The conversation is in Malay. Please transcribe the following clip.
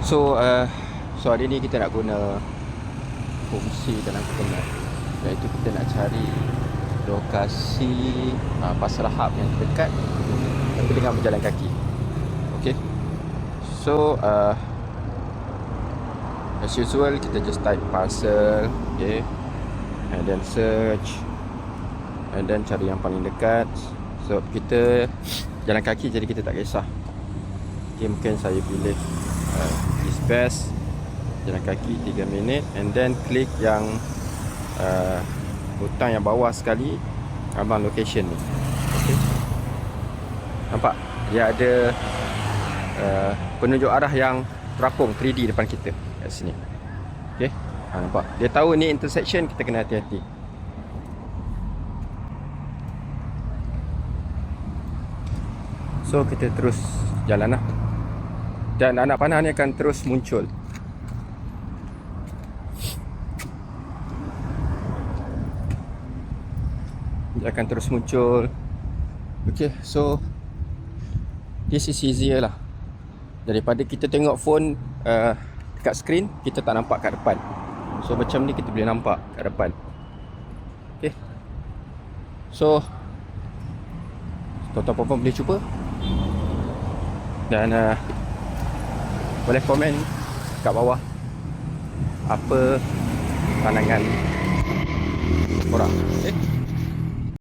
So hari ni kita nak guna fungsi dalam kebenar, iaitu kita nak cari lokasi pasar hub yang dekat tapi dengan berjalan kaki. Okay. So as usual, kita just type parcel, okay, and then search, and then cari yang paling dekat. So kita jalan kaki, jadi kita tak kisah. Okay, mungkin saya pilih is best jalan kaki 3 minit, and then klik yang butang yang bawah sekali, abang location ni. Okay. Nampak? Dia ada penunjuk arah yang terapung 3D depan kita kat sini. Okay. Nampak? Dia tahu ni intersection, kita kena hati-hati. So kita terus jalan lah. Dan anak panah ni akan terus muncul. Dia akan terus muncul. Okay, so this is easier lah, daripada kita tengok phone dekat screen, kita tak nampak kat depan. So macam ni kita boleh nampak kat depan. Okay. So tuan-tuan puan-puan boleh cuba. Dan boleh komen kat bawah apa pandangan korang. Okay.